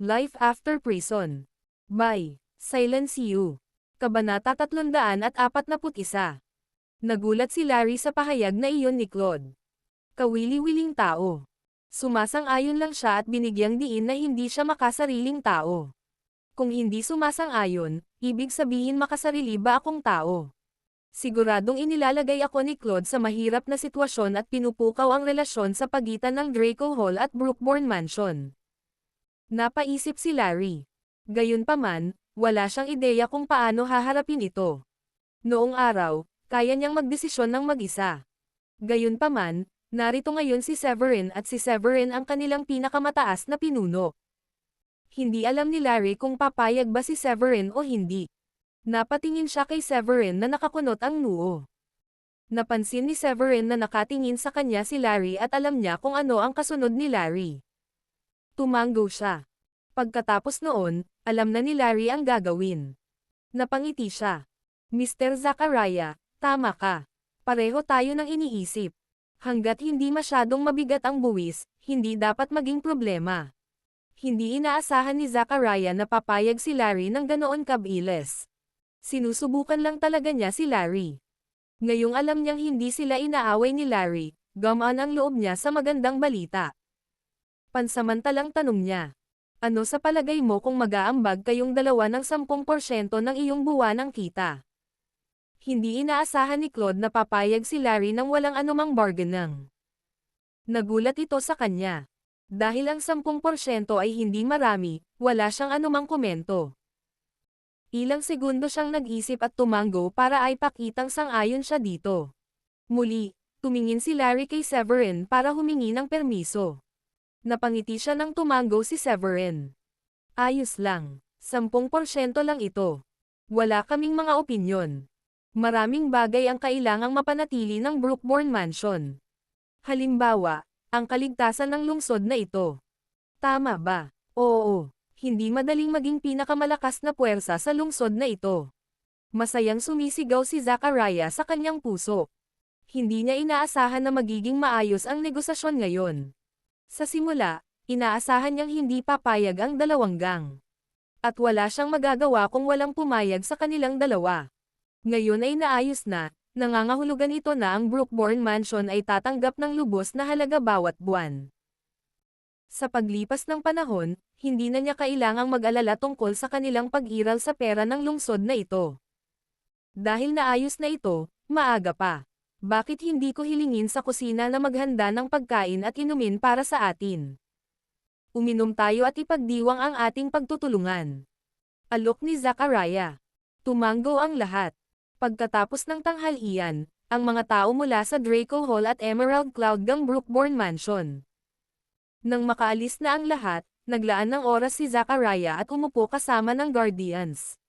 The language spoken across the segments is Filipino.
Life After Prison. By Silence You. Kabanata 341. Nagulat si Larry sa pahayag na iyon ni Claude. Kawili-wiling tao. Sumasang-ayon lang siya at binigyang diin na hindi siya makasariling tao. Kung hindi sumasang-ayon, ibig sabihin makasarili ba akong tao? Siguradong inilalagay ako ni Claude sa mahirap na sitwasyon at pinupukaw ang relasyon sa pagitan ng Draco Hall at Brookbourne Mansion. Napaisip si Larry. Gayunpaman, wala siyang ideya kung paano haharapin ito. Noong araw, kaya niyang magdesisyon ng mag-isa. Gayunpaman, narito ngayon si Severin at si Severin ang kanilang pinakamataas na pinuno. Hindi alam ni Larry kung papayag ba si Severin o hindi. Napatingin siya kay Severin na nakakunot ang noo. Napansin ni Severin na nakatingin sa kanya si Larry at alam niya kung ano ang kasunod ni Larry. Tumango siya. Pagkatapos noon, alam na ni Larry ang gagawin. Napangiti siya. Mr. Zachariah, tama ka. Pareho tayo ng iniisip. Hanggat hindi masyadong mabigat ang buwis, hindi dapat maging problema. Hindi inaasahan ni Zachariah na papayag si Larry ng ganoon kabilis. Sinusubukan lang talaga niya si Larry. Ngayong alam niyang hindi sila inaaway ni Larry, gumaan ang loob niya sa magandang balita. Pansamantalang tanong niya. Ano sa palagay mo kung mag-aambag kayong dalawa ng 10% ng iyong buwanang kita? Hindi inaasahan ni Claude na papayag si Larry nang walang anumang bargainang. Nagulat ito sa kanya. Dahil ang 10% ay hindi marami, wala siyang anumang komento. Ilang segundo siyang nag-isip at tumango para ay pakitang sang-ayon siya dito. Muli, tumingin si Larry kay Severin para humingi ng permiso. Napangiti siya nang tumango si Severin. Ayos lang, 10% lang ito. Wala kaming mga opinyon. Maraming bagay ang kailangang mapanatili ng Brookbourne Mansion. Halimbawa, ang kaligtasan ng lungsod na ito. Tama ba? Oo, hindi madaling maging pinakamalakas na puwersa sa lungsod na ito. Masayang sumisigaw si Zachariah sa kanyang puso. Hindi niya inaasahan na magiging maayos ang negosasyon ngayon. Sa simula, inaasahan niyang hindi papayag ang dalawang gang. At wala siyang magagawa kung walang pumayag sa kanilang dalawa. Ngayon ay naayos na, nangangahulugan ito na ang Brookbourne Mansion ay tatanggap ng lubos na halaga bawat buwan. Sa paglipas ng panahon, hindi na niya kailangang mag-alala tungkol sa kanilang pag-iral sa pera ng lungsod na ito. Dahil naayos na ito, maaga pa. Bakit hindi ko hilingin sa kusina na maghanda ng pagkain at inumin para sa atin? Uminom tayo at ipagdiwang ang ating pagtutulungan. Alok ni Zachariah. Tumango ang lahat. Pagkatapos ng tanghalian, ang mga tao mula sa Draco Hall at Emerald Cloud Gang Brookbourne Mansion. Nang makaalis na ang lahat, naglaan ng oras si Zachariah at umupo kasama ng guardians.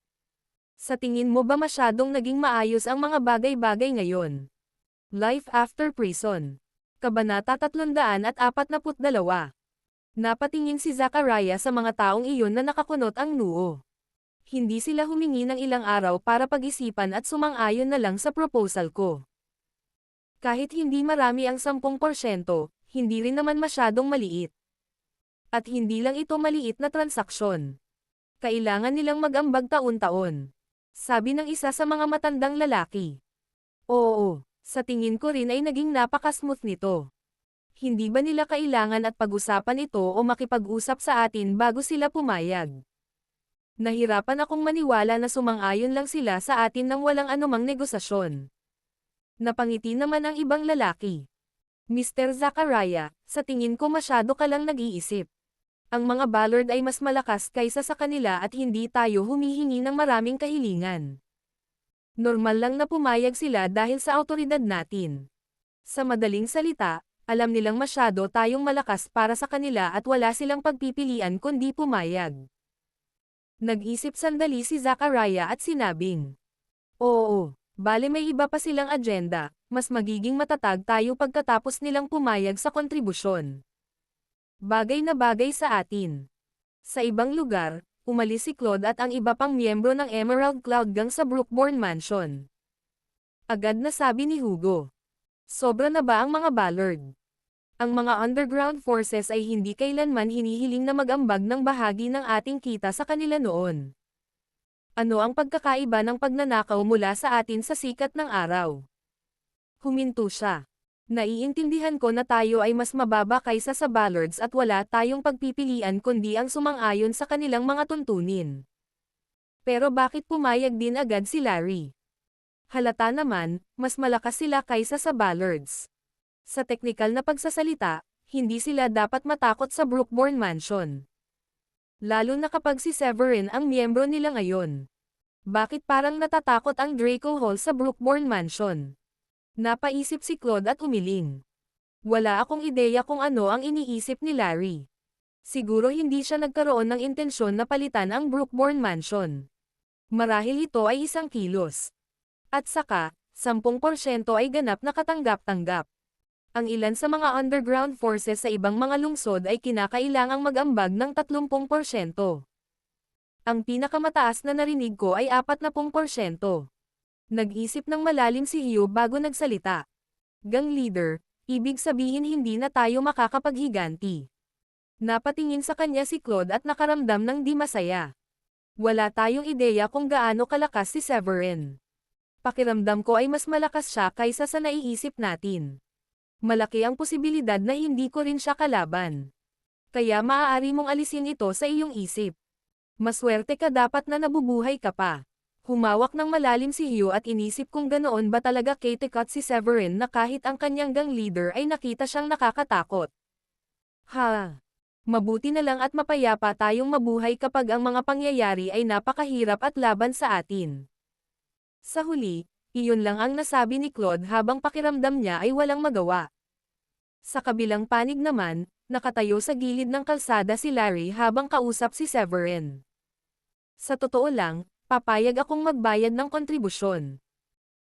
Sa tingin mo ba masyadong naging maayos ang mga bagay-bagay ngayon? Life After Prison. Kabanata 342. Napatingin si Zachariah sa mga taong iyon na nakakunot ang noo. Hindi sila humingi ng ilang araw para pag-isipan at sumang-ayon na lang sa proposal ko. Kahit hindi marami ang 10%, hindi rin naman masyadong maliit. At hindi lang ito maliit na transaksyon. Kailangan nilang mag-ambag taon-taon. Sabi ng isa sa mga matandang lalaki. Oo. Sa tingin ko rin ay naging napaka-smooth nito. Hindi ba nila kailangan at pag-usapan ito o makipag-usap sa atin bago sila pumayag? Nahirapan akong maniwala na sumang-ayon lang sila sa atin nang walang anumang negosasyon. Napangiti naman ang ibang lalaki. Mr. Zachariah, sa tingin ko masyado ka lang nag-iisip. Ang mga Ballard ay mas malakas kaysa sa kanila at hindi tayo humihingi ng maraming kahilingan. Normal lang na pumayag sila dahil sa awtoridad natin. Sa madaling salita, alam nilang masyado tayong malakas para sa kanila at wala silang pagpipilian kundi pumayag. Nag-isip sandali si Zachariah at sinabing, oo, bale may iba pa silang agenda, mas magiging matatag tayo pagkatapos nilang pumayag sa kontribusyon. Bagay na bagay sa atin. Sa ibang lugar, umalis si Claude at ang iba pang miyembro ng Emerald Cloud Gang sa Brookbourne Mansion. Agad na sabi ni Hugo. Sobra na ba ang mga Ballard? Ang mga underground forces ay hindi kailanman hinihiling na mag-ambag ng bahagi ng ating kita sa kanila noon. Ano ang pagkakaiba ng pagnanakaw mula sa atin sa sikat ng araw? Huminto siya. Naiintindihan ko na tayo ay mas mababa kaysa sa Ballards at wala tayong pagpipilian kundi ang sumang-ayon sa kanilang mga tuntunin. Pero bakit pumayag din agad si Larry? Halata naman, mas malakas sila kaysa sa Ballards. Sa teknikal na pagsasalita, hindi sila dapat matakot sa Brookbourne Mansion. Lalo na kapag si Severin ang miyembro nila ngayon. Bakit parang natatakot ang Draco Hall sa Brookbourne Mansion? Napaisip si Claude at umiling. Wala akong ideya kung ano ang iniisip ni Larry. Siguro hindi siya nagkaroon ng intensyon na palitan ang Brookbourne Mansion. Marahil ito ay isang kilos. At saka, 10% ay ganap na katanggap-tanggap. Ang ilan sa mga underground forces sa ibang mga lungsod ay kinakailangang mag-ambag ng 30%. Ang pinakamataas na narinig ko ay 40%. Nag-isip ng malalim si Hugh bago nagsalita. Gang leader, ibig sabihin hindi na tayo makakapaghiganti. Napatingin sa kanya si Claude at nakaramdam ng di masaya. Wala tayong ideya kung gaano kalakas si Severin. Pakiramdam ko ay mas malakas siya kaysa sa naiisip natin. Malaki ang posibilidad na hindi ko rin siya kalaban. Kaya maaari mong alisin ito sa iyong isip. Maswerte ka dapat na nabubuhay ka pa. Humawak ng malalim si Hugh at inisip kung ganoon ba talaga katikat si Severin na kahit ang kanyang gang leader ay nakita siyang nakakatakot. Ha! Mabuti na lang at mapayapa tayong mabuhay kapag ang mga pangyayari ay napakahirap at laban sa atin. Sa huli, iyon lang ang nasabi ni Claude habang pakiramdam niya ay walang magawa. Sa kabilang panig naman, nakatayo sa gilid ng kalsada si Larry habang kausap si Severin. Sa totoo lang, papayag akong magbayad ng kontribusyon.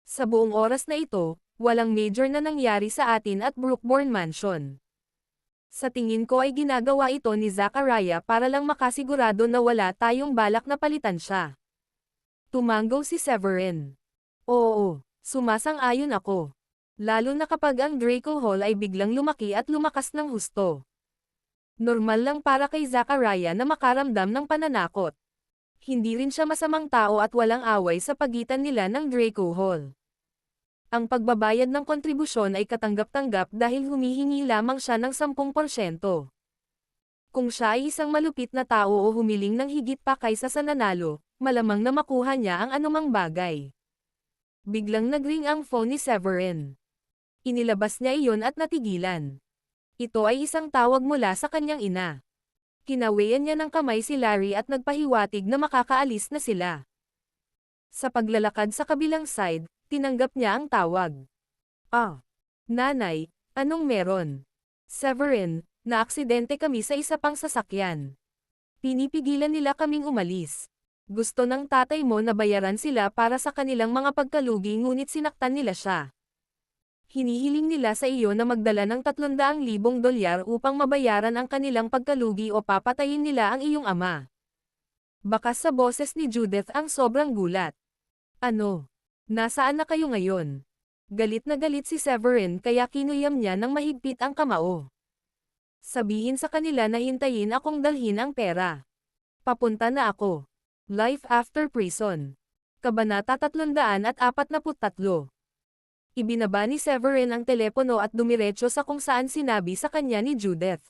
Sa buong oras na ito, walang major na nangyari sa atin at Brookbourne Mansion. Sa tingin ko ay ginagawa ito ni Zachariah para lang makasigurado na wala tayong balak na palitan siya. Tumanggaw si Severin. Oo, sumasang-ayon ako. Lalo na kapag ang Draco Hall ay biglang lumaki at lumakas ng husto. Normal lang para kay Zachariah na makaramdam ng pananakot. Hindi rin siya masamang tao at walang away sa pagitan nila ng Draco Hall. Ang pagbabayad ng kontribusyon ay katanggap-tanggap dahil humihingi lamang siya ng 10%. Kung siya ay isang malupit na tao o humiling ng higit pa kaysa sa nanalo, malamang na makuha niya ang anumang bagay. Biglang nagring ang phone ni Severin. Inilabas niya iyon at natigilan. Ito ay isang tawag mula sa kanyang ina. Kinawayan niya ng kamay si Larry at nagpahiwatig na makakaalis na sila. Sa paglalakad sa kabilang side, tinanggap niya ang tawag. Ah! Nanay, anong meron? Severin, naaksidente kami sa isa pang sasakyan. Pinipigilan nila kaming umalis. Gusto ng tatay mo na bayaran sila para sa kanilang mga pagkalugi ngunit sinaktan nila siya. Hinihiling nila sa iyo na magdala ng 300,000 dolyar upang mabayaran ang kanilang pagkalugi o papatayin nila ang iyong ama. Bakas sa boses ni Judith ang sobrang gulat. Ano? Nasaan na kayo ngayon? Galit na galit si Severin kaya kinuyam niya ng mahigpit ang kamao. Sabihin sa kanila na hintayin akong dalhin ang pera. Papunta na ako. Life After Prison. Kabanata 343. Ibinaba ni Severin ang telepono at dumiretso sa kung saan sinabi sa kanya ni Judith.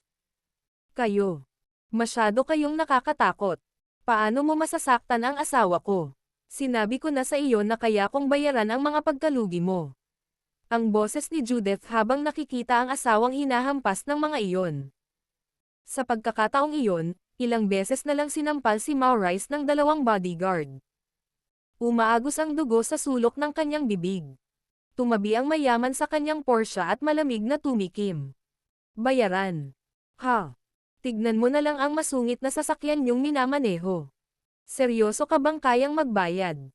Kayo. Masyado kayong nakakatakot. Paano mo masasaktan ang asawa ko? Sinabi ko na sa iyo na kaya kong bayaran ang mga pagkalugi mo. Ang boses ni Judith habang nakikita ang asawang hinahampas ng mga iyon. Sa pagkakataong iyon, ilang beses na lang sinampal si Maurice ng 2 bodyguard. Umaagos ang dugo sa sulok ng kanyang bibig. Tumabi ang mayaman sa kanyang Porsche at malamig na tumikim. Bayaran. Ha? Tignan mo na lang ang masungit na sasakyan niyong minamaneho. Seryoso ka bang kayang magbayad?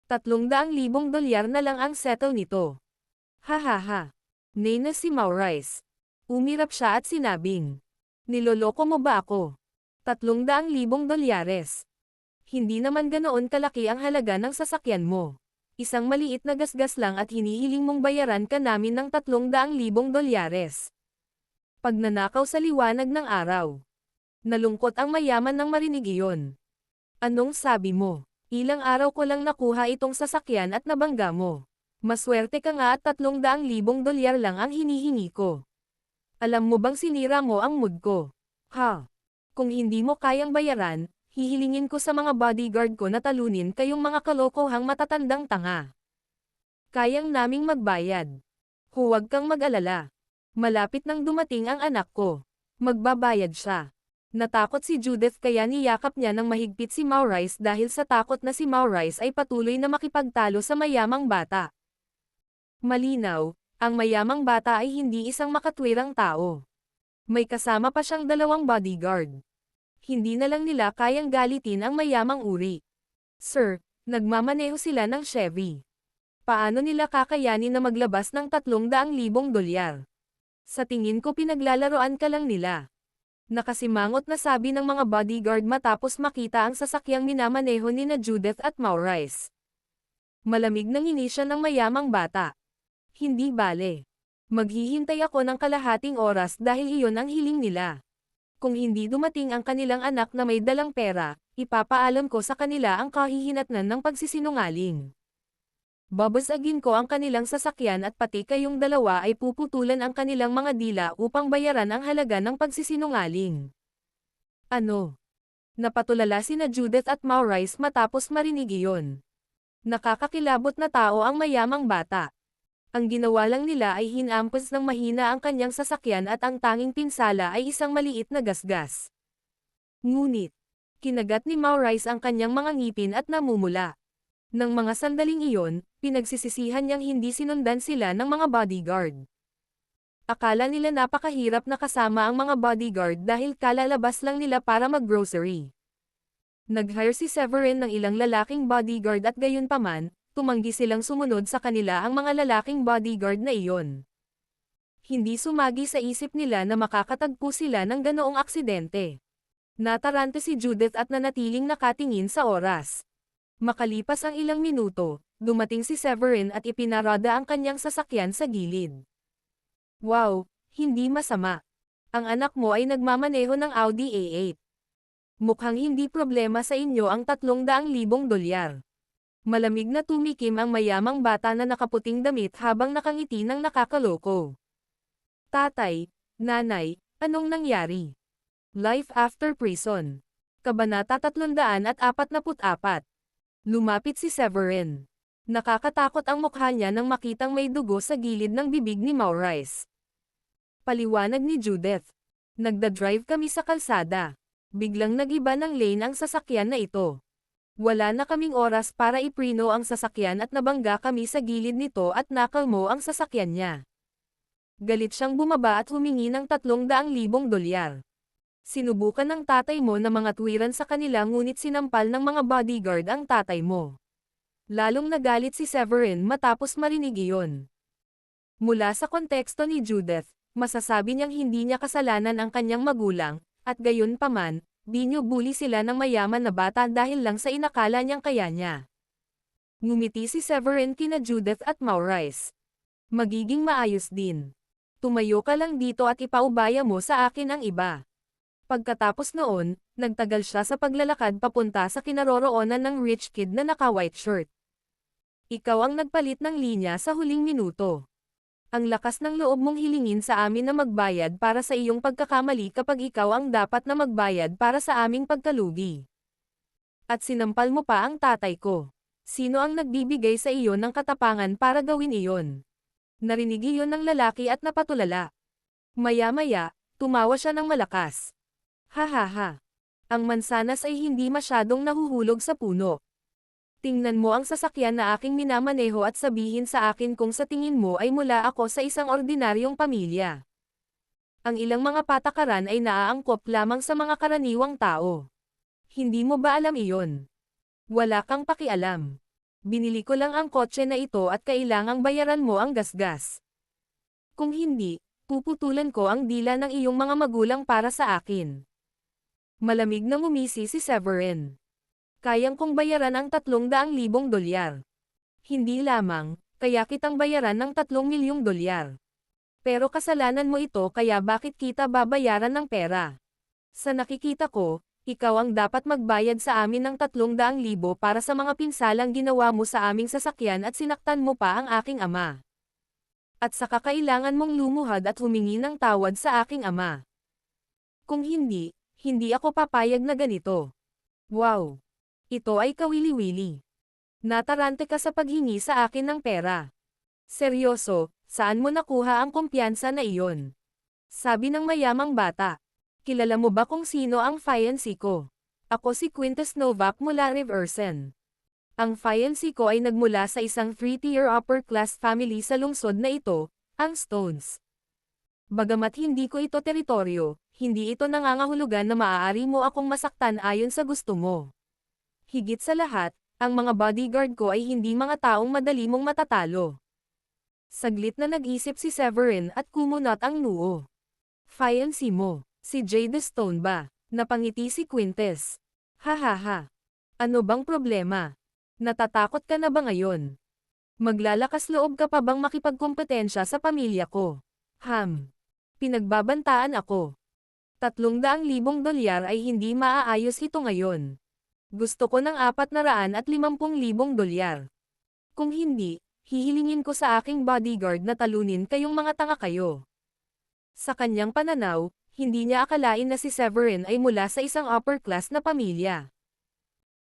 300,000 dolyar na lang ang settle nito. Ha ha ha. Nay na si Maurice. Umirap siya at sinabing. Niloloko mo ba ako? 300,000 dolyares. Hindi naman ganoon kalaki ang halaga ng sasakyan mo. Isang maliit na gasgas lang at hinihiling mong bayaran ka namin ng 300,000 dolyares. Pagnanakaw sa liwanag ng araw. Nalungkot ang mayaman nang marinig iyon. Anong sabi mo? Ilang araw ko lang nakuha itong sasakyan at nabangga mo. Maswerte ka nga at 300,000 dolyar lang ang hinihingi ko. Alam mo bang sinira mo ang mood ko? Ha? Kung hindi mo kayang bayaran, hihilingin ko sa mga bodyguard ko na talunin kayong mga kalokohang matatandang tanga. Kayang naming magbayad. Huwag kang mag-alala. Malapit nang dumating ang anak ko. Magbabayad siya. Natakot si Judith kaya niyakap niya ng mahigpit si Maurice dahil sa takot na si Maurice ay patuloy na makipagtalo sa mayamang bata. Malinaw, ang mayamang bata ay hindi isang makatwirang tao. May kasama pa siyang 2 bodyguard. Hindi na lang nila kayang galitin ang mayamang uri. Sir, nagmamaneho sila ng Chevy. Paano nila kakayanin na maglabas ng 300,000 dolyar? Sa tingin ko pinaglalaroan ka lang nila. Nakasimangot na sabi ng mga bodyguard matapos makita ang sasakyang minamaneho ni na Judith at Maurice. Malamig nang inisya ng mayamang bata. Hindi bale. Maghihintay ako ng kalahating oras dahil iyon ang hiling nila. Kung hindi dumating ang kanilang anak na may dalang pera, ipapaalam ko sa kanila ang kahihinatnan ng pagsisinungaling. Babasagin ko ang kanilang sasakyan at pati kayong dalawa ay puputulan ang kanilang mga dila upang bayaran ang halaga ng pagsisinungaling. Ano? Napatulala sina Judith at Maurice matapos marinig iyon. Nakakakilabot na tao ang mayamang bata. Ang ginawa lang nila ay hinampas ng mahina ang kanyang sasakyan at ang tanging pinsala ay isang maliit na gasgas. Ngunit, kinagat ni Maurice ang kanyang mga ngipin at namumula. Nang mga sandaling iyon, pinagsisisihan niyang hindi sinundan sila ng mga bodyguard. Akala nila napakahirap na kasama ang mga bodyguard dahil kalalabas lang nila para mag-grocery. Nag-hire si Severin ng ilang lalaking bodyguard at gayunpaman, tumanggi silang sumunod sa kanila ang mga lalaking bodyguard na iyon. Hindi sumagi sa isip nila na makakatagpo sila ng ganoong aksidente. Natarante si Judith at nanatiling nakatingin sa oras. Makalipas ang ilang minuto, dumating si Severin at ipinarada ang kanyang sasakyan sa gilid. Wow, hindi masama. Ang anak mo ay nagmamaneho ng Audi A8. Mukhang hindi problema sa inyo ang 300,000 dolyar. Malamig na tumikim ang mayamang bata na nakaputing damit habang nakangiti ng nakakaloko. Tatay, nanay, anong nangyari? Life after prison. Kabanata 344. Lumapit si Severin. Nakakatakot ang mukha niya nang makitang may dugo sa gilid ng bibig ni Maurice. Paliwanag ni Judith. Nagdadrive kami sa kalsada. Biglang nagiba ng lane ang sasakyan na ito. Wala na kaming oras para iprino ang sasakyan at nabangga kami sa gilid nito at nakalmo ang sasakyan niya. Galit siyang bumaba at humingi ng 300,000 dolyar. Sinubukan ng tatay mo na mga tuwiran sa kanila ngunit sinampal ng mga bodyguard ang tatay mo. Lalong nagalit si Severin matapos marinig iyon. Mula sa konteksto ni Judith, masasabi niyang hindi niya kasalanan ang kanyang magulang, at gayon paman, binubuli sila ng mayaman na bata dahil lang sa inakala niyang kaya niya. Ngumiti si Severin kina Judith at Maurice. Magiging maayos din. Tumayo ka lang dito at ipaubaya mo sa akin ang iba. Pagkatapos noon, nagtagal siya sa paglalakad papunta sa kinaroroonan ng rich kid na naka-white shirt. Ikaw ang nagpalit ng linya sa huling minuto. Ang lakas ng loob mong hilingin sa amin na magbayad para sa iyong pagkakamali kapag ikaw ang dapat na magbayad para sa aming pagkalugi. At sinampal mo pa ang tatay ko. Sino ang nagbibigay sa iyo ng katapangan para gawin iyon? Narinig iyon ng lalaki at napatulala. Maya-maya, tumawa siya ng malakas. Hahaha. Ang mansanas ay hindi masyadong nahuhulog sa puno. Tingnan mo ang sasakyan na aking minamaneho at sabihin sa akin kung sa tingin mo ay mula ako sa isang ordinaryong pamilya. Ang ilang mga patakaran ay naaangkop lamang sa mga karaniwang tao. Hindi mo ba alam iyon? Wala kang pakialam. Binili ko lang ang kotse na ito at kailangang bayaran mo ang gasgas. Kung hindi, puputulan ko ang dila ng iyong mga magulang para sa akin. Malamig na ngumisi si Severin. Kayang kong bayaran ang 300,000 dolyar. Hindi lamang, kaya kitang bayaran ng 3 milyong dolyar. Pero kasalanan mo ito kaya bakit kita babayaran ng pera? Sa nakikita ko, ikaw ang dapat magbayad sa amin ng 300,000 para sa mga pinsalang ginawa mo sa aming sasakyan at sinaktan mo pa ang aking ama. At saka kailangan mong lumuhad at humingi ng tawad sa aking ama. Kung hindi, hindi ako papayag na ganito. Wow! Ito ay kawili-wili. Natarante ka sa paghingi sa akin ng pera. Seryoso, saan mo nakuha ang kumpiyansa na iyon? Sabi ng mayamang bata. Kilala mo ba kung sino ang fiancé ko? Ako si Quintus Novak mula Riversen. Ang fiancé ko ay nagmula sa isang 3-tier upper-class family sa lungsod na ito, ang Stones. Bagamat hindi ko ito teritoryo, hindi ito nangangahulugan na maaari mo akong masaktan ayon sa gusto mo. Higit sa lahat, ang mga bodyguard ko ay hindi mga taong madali mong matatalo. Saglit na nag-isip si Severin at kumunot ang noo. Fiancé mo. Si Jade Stone ba? Napangiti si Quintus. Hahaha. Ano bang problema? Natatakot ka na ba ngayon? Maglalakas loob ka pa bang makipagkompetensya sa pamilya ko? Pinagbabantaan ako. $300,000 ay hindi maaayos ito ngayon. Gusto ko ng $450,000. Kung hindi, hihilingin ko sa aking bodyguard na talunin kayong mga tanga kayo. Sa kanyang pananaw, hindi niya akalain na si Severin ay mula sa isang upper-class na pamilya.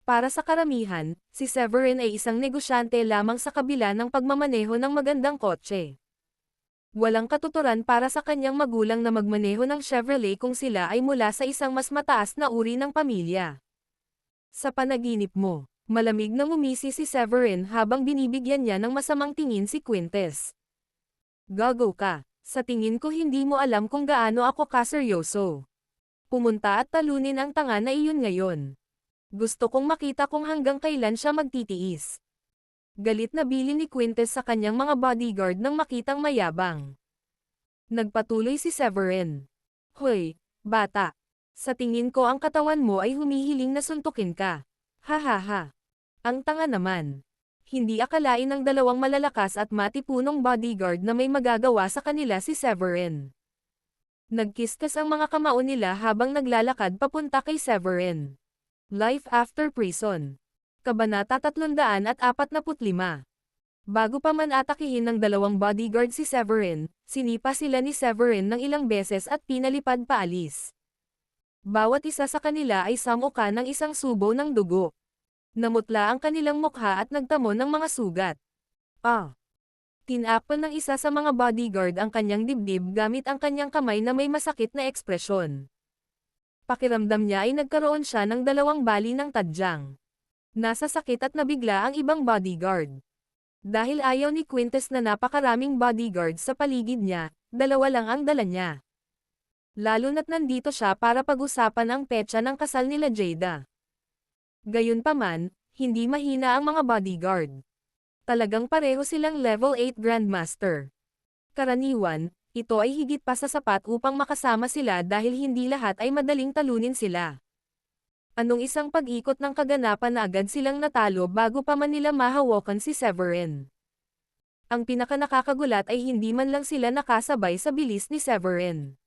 Para sa karamihan, si Severin ay isang negosyante lamang sa kabila ng pagmamaneho ng magandang kotse. Walang katuturan para sa kanyang magulang na magmaneho ng Chevrolet kung sila ay mula sa isang mas mataas na uri ng pamilya. Sa panaginip mo, malamig na ngumisi si Severin habang binibigyan niya ng masamang tingin si Quintus. Gago ka. Sa tingin ko hindi mo alam kung gaano ako kaseryoso. Pumunta at talunin ang tanga na iyon ngayon. Gusto kong makita kung hanggang kailan siya magtitiis. Galit na bili ni Quintus sa kanyang mga bodyguard nang makitang mayabang. Nagpatuloy si Severin. Hoy, bata. Sa tingin ko ang katawan mo ay humihiling na suntukin ka. Hahaha. Ang tanga naman. Hindi akalain ng dalawang malalakas at matipunong bodyguard na may magagawa sa kanila si Severin. Nagkiskas ang mga kamao nila habang naglalakad papunta kay Severin. Life After Prison. Kabanata 345. Bago pa man atakihin ng dalawang bodyguard si Severin, sinipa sila ni Severin ng ilang beses at pinalipad paalis. Bawat isa sa kanila ay samuka ng isang subo ng dugo. Namutla ang kanilang mukha at nagtamo ng mga sugat. Tinapon ng isa sa mga bodyguard ang kanyang dibdib gamit ang kanyang kamay na may masakit na ekspresyon. Pakiramdam niya ay nagkaroon siya ng 2 bali ng tadyang. Nasa sakit at nabigla ang ibang bodyguard. Dahil ayaw ni Quintus na napakaraming bodyguard sa paligid niya, 2 lang ang dala niya. Lalo na't nandito siya para pag-usapan ang petsa ng kasal nila Jada. Gayunpaman, hindi mahina ang mga bodyguard. Talagang pareho silang level 8 Grandmaster. Karaniwan, ito ay higit pa sa sapat upang makasama sila dahil hindi lahat ay madaling talunin sila. Anong isang pag-ikot ng kaganapan na agad silang natalo bago pa man nila mahawakan si Severin. Ang pinakanakakagulat ay hindi man lang sila nakasabay sa bilis ni Severin.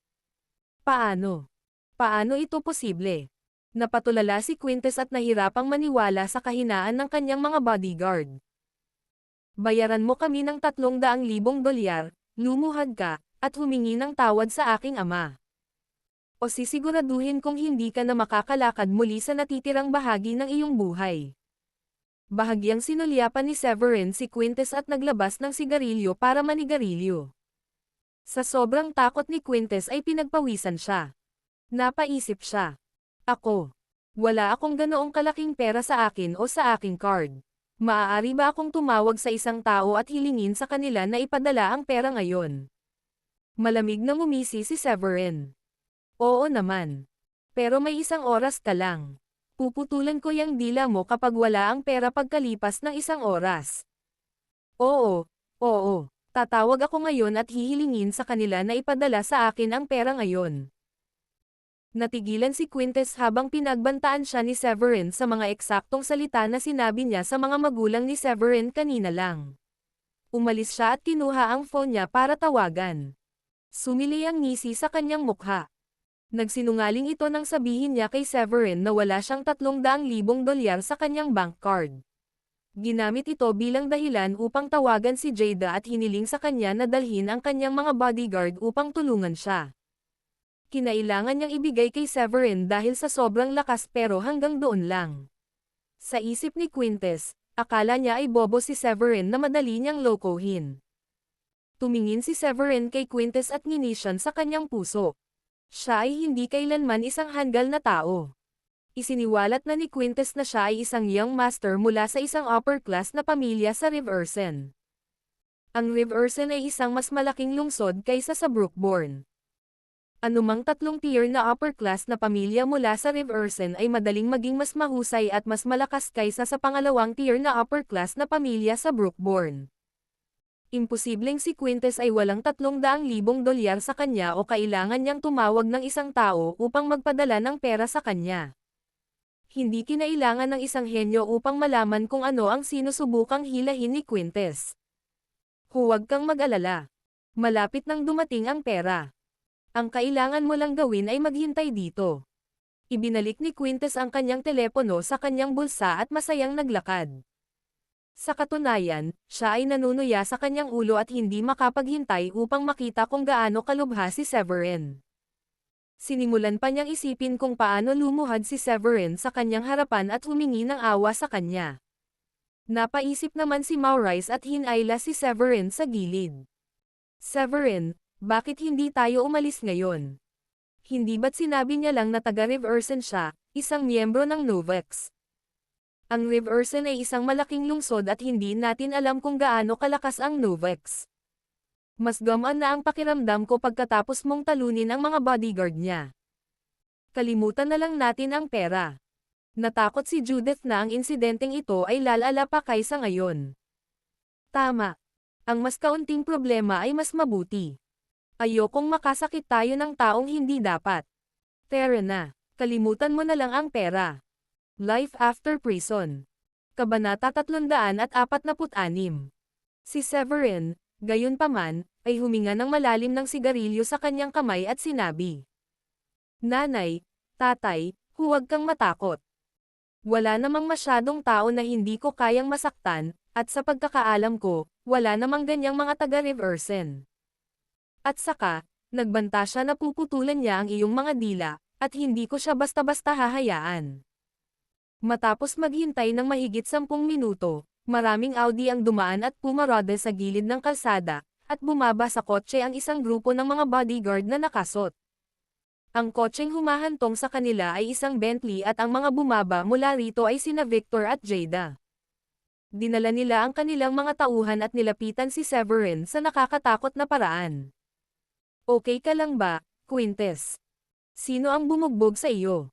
Paano? Paano ito posible? Napatulala si Quintus at nahirapang maniwala sa kahinaan ng kanyang mga bodyguard. Bayaran mo kami ng $300,000, lumuhad ka, at humingi ng tawad sa aking ama. O sisiguraduhin kung hindi ka na makakalakad muli sa natitirang bahagi ng iyong buhay. Bahagyang sinulyapan ni Severin si Quintus at naglabas ng sigarilyo para manigarilyo. Sa sobrang takot ni Quintus ay pinagpawisan siya. Napaisip siya. Wala akong ganoong kalaking pera sa akin o sa aking card. Maaari ba akong tumawag sa isang tao at hilingin sa kanila na ipadala ang pera ngayon? Malamig na ngumisi si Severin. Oo naman. Pero may 1 oras ka lang. Puputulan ko yung dila mo kapag wala ang pera pagkalipas ng 1 oras. Oo. Tatawag ako ngayon at hihilingin sa kanila na ipadala sa akin ang pera ngayon. Natigilan si Quintus habang pinagbantaan siya ni Severin sa mga eksaktong salita na sinabi niya sa mga magulang ni Severin kanina lang. Umalis siya at kinuha ang phone niya para tawagan. Sumilay ang ngisi sa kanyang mukha. Nagsinungaling ito nang sabihin niya kay Severin na wala siyang 300,000 dolyar sa kanyang bank card. Ginamit ito bilang dahilan upang tawagan si Jada at hiniling sa kanya na dalhin ang kanyang mga bodyguard upang tulungan siya. Kinailangan niyang ibigay kay Severin dahil sa sobrang lakas pero hanggang doon lang. Sa isip ni Quintes, akala niya ay bobo si Severin na madali niyang lokohin. Tumingin si Severin kay Quintes at nginisyan sa kanyang puso. Siya ay hindi kailanman isang handgal na tao. Isiniwalat na ni Quintes na siya ay isang young master mula sa isang upper-class na pamilya sa Riversen. Ang Riversen ay isang mas malaking lungsod kaysa sa Brookborn. Anumang 3 tier na upper-class na pamilya mula sa Riversen ay madaling maging mas mahusay at mas malakas kaysa sa pangalawang tier na upper-class na pamilya sa Brookborn. Imposibleng si Quintes ay walang 300,000 dolyar sa kanya o kailangan niyang tumawag ng isang tao upang magpadala ng pera sa kanya. Hindi kinailangan ng isang henyo upang malaman kung ano ang sinusubukang hilahin ni Quintes. Huwag kang mag-alala. Malapit nang dumating ang pera. Ang kailangan mo lang gawin ay maghintay dito. Ibinalik ni Quintes ang kanyang telepono sa kanyang bulsa at masayang naglakad. Sa katunayan, siya ay nanunuya sa kanyang ulo at hindi makapaghintay upang makita kung gaano kalubha si Severin. Sinimulan pa niyang isipin kung paano lumuhad si Severin sa kanyang harapan at humingi ng awa sa kanya. Napaisip naman si Maurice at hinayla si Severin sa gilid. Severin, bakit hindi tayo umalis ngayon? Hindi ba't sinabi niya lang na taga-Riversen siya, isang miyembro ng Novex? Ang Riversen ay isang malaking lungsod at hindi natin alam kung gaano kalakas ang Novex. Mas gamaan na ang pakiramdam ko pagkatapos mong talunin ang mga bodyguard niya. Kalimutan na lang natin ang pera. Natakot si Judith na ang insidenteng ito ay lalala pa kaysa ngayon. Tama. Ang mas kaunting problema ay mas mabuti. Ayokong makasakit tayo ng taong hindi dapat. Tara na. Kalimutan mo na lang ang pera. Life After Prison. Kabanata 346. Si Severin, gayunpaman, ay huminga ng malalim ng sigarilyo sa kanyang kamay at sinabi. Nanay, tatay, huwag kang matakot. Wala namang masyadong tao na hindi ko kayang masaktan, at sa pagkakaalam ko, wala namang ganyang mga taga-Riversen. At saka, nagbanta siya na puputulan niya ang iyong mga dila, at hindi ko siya basta-basta hahayaan. Matapos maghintay ng mahigit 10 minuto, maraming Audi ang dumaan at pumarada sa gilid ng kalsada, at bumaba sa kotse ang isang grupo ng mga bodyguard na nakasot. Ang kotseng humahantong sa kanila ay isang Bentley at ang mga bumaba mula rito ay sina Victor at Jada. Dinala nila ang kanilang mga tauhan at nilapitan si Severin sa nakakatakot na paraan. Okay ka lang ba, Quintes? Sino ang bumugbog sa iyo?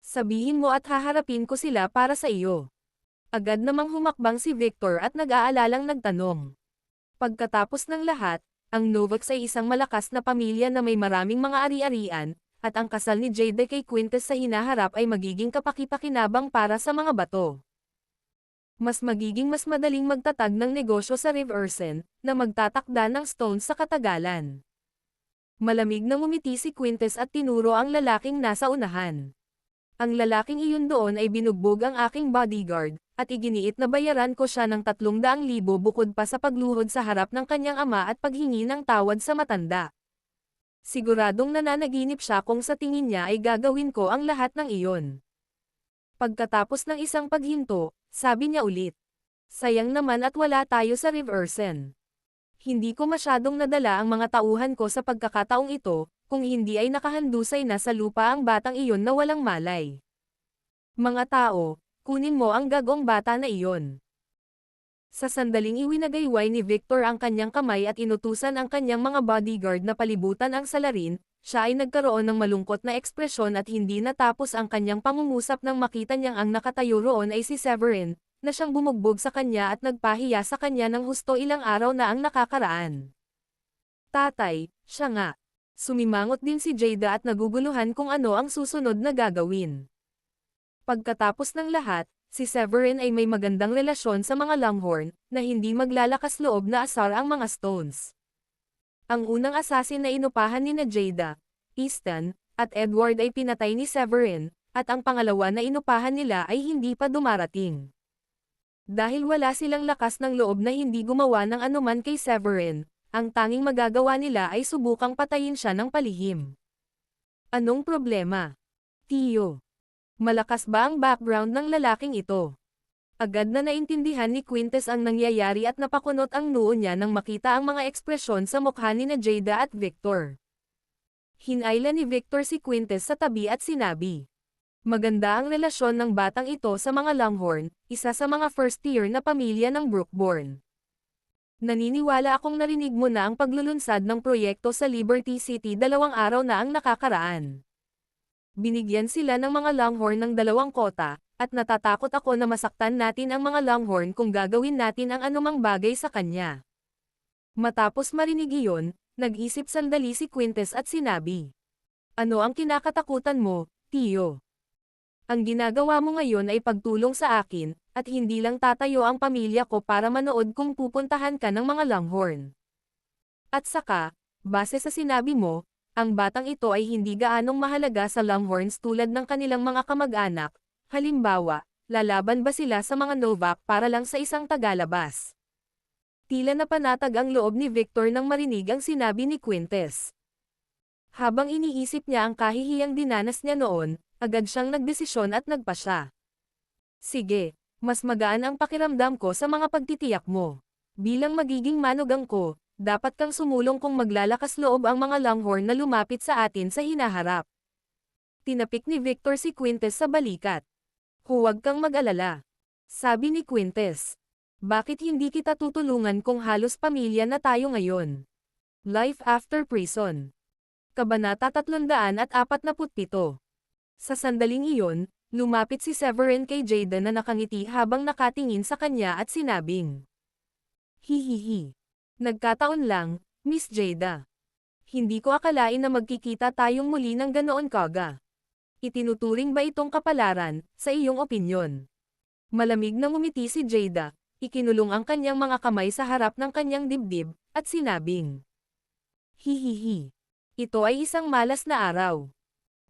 Sabihin mo at haharapin ko sila para sa iyo. Agad namang humakbang si Victor at nag-aalalang nagtanong. Pagkatapos ng lahat, ang Novex ay isang malakas na pamilya na may maraming mga ari-arian, at ang kasal ni Jada kay Quintes sa hinaharap ay magiging kapaki-pakinabang para sa mga bato. Mas madaling magtatag ng negosyo sa Riversen, na magtatakda ng stones sa katagalan. Malamig na ngumiti si Quintes at tinuro ang lalaking nasa unahan. Ang lalaking iyon doon ay binugbog ang aking bodyguard, at iginiit na bayaran ko siya ng 300,000 bukod pa sa pagluhod sa harap ng kanyang ama at paghingi ng tawad sa matanda. Siguradong nananaginip siya kung sa tingin niya ay gagawin ko ang lahat ng iyon. Pagkatapos ng isang paghinto, sabi niya ulit. Sayang naman at wala tayo sa Riversen. Hindi ko masyadong nadala ang mga tauhan ko sa pagkakataong ito, kung hindi ay nakahandusay na sa lupa ang batang iyon na walang malay. Mga tao, kunin mo ang gagong bata na iyon. Sa sandaling iwinagayway ni Victor ang kanyang kamay at inutusan ang kanyang mga bodyguard na palibutan ang salarin, siya ay nagkaroon ng malungkot na ekspresyon at hindi natapos ang kanyang pangungusap nang makita niyang ang nakatayo roon ay si Severin, na siyang bumugbog sa kanya at nagpahiya sa kanya ng husto ilang araw na ang nakakaraan. Tatay, siya nga. Sumimangot din si Jada at naguguluhan kung ano ang susunod na gagawin. Pagkatapos ng lahat, si Severin ay may magandang relasyon sa mga Longhorn, na hindi maglalakas loob na asar ang mga Stones. Ang unang assassin na inupahan ni na Jada, Easton, at Edward ay pinatay ni Severin, at ang pangalawa na inupahan nila ay hindi pa dumarating. Dahil wala silang lakas ng loob na hindi gumawa ng anuman kay Severin, ang tanging magagawa nila ay subukang patayin siya ng palihim. Anong problema? Tio. Malakas ba ang background ng lalaking ito? Agad na naintindihan ni Quintes ang nangyayari at napakunot ang noo niya nang makita ang mga ekspresyon sa mukha ni na Jada at Victor. Hinayla ni Victor si Quintes sa tabi at sinabi, "Maganda ang relasyon ng batang ito sa mga Longhorn, isa sa mga first-tier na pamilya ng Brookborn. Naniniwala akong narinig mo na ang paglulunsad ng proyekto sa Liberty City 2 araw na ang nakakaraan. Binigyan sila ng mga Longhorn ng 2 kota, at natatakot ako na masaktan natin ang mga Longhorn kung gagawin natin ang anumang bagay sa kanya." Matapos marinig iyon, nag-isip sandali si Quintes at sinabi, "Ano ang kinakatakutan mo, Tio? Ang ginagawa mo ngayon ay pagtulong sa akin, at hindi lang tatayo ang pamilya ko para manood kung pupuntahan ka ng mga Longhorn. At saka, base sa sinabi mo, ang batang ito ay hindi gaanong mahalaga sa Longhorns tulad ng kanilang mga kamag-anak, halimbawa, lalaban ba sila sa mga Novak para lang sa isang tagalabas?" Tila napanatag ang loob ni Victor nang marinig ang sinabi ni Quintes. Habang iniisip niya ang kahihiyang dinanas niya noon, agad siyang nagdesisyon at nagpasya. "Sige, mas magaan ang pakiramdam ko sa mga pagtitiyak mo. Bilang magiging manugang ko, dapat kang sumulong kung maglalakas loob ang mga Longhorn na lumapit sa atin sa hinaharap." Tinapik ni Victor si Quintes sa balikat. "Huwag kang mag-alala," sabi ni Quintes. "Bakit hindi kita tutulungan kung halos pamilya na tayo ngayon?" Life After Prison. Kabanata 347. Sa sandaling iyon, lumapit si Severin kay Jada na nakangiti habang nakatingin sa kanya at sinabing, "Hihihi. Nagkataon lang, Miss Jada. Hindi ko akalain na magkikita tayong muli ng ganoon kaga. Itinuturing ba itong kapalaran, sa iyong opinyon?" Malamig na ngumiti si Jada, ikinulong ang kanyang mga kamay sa harap ng kanyang dibdib, at sinabing, "Hihihi. Ito ay isang malas na araw."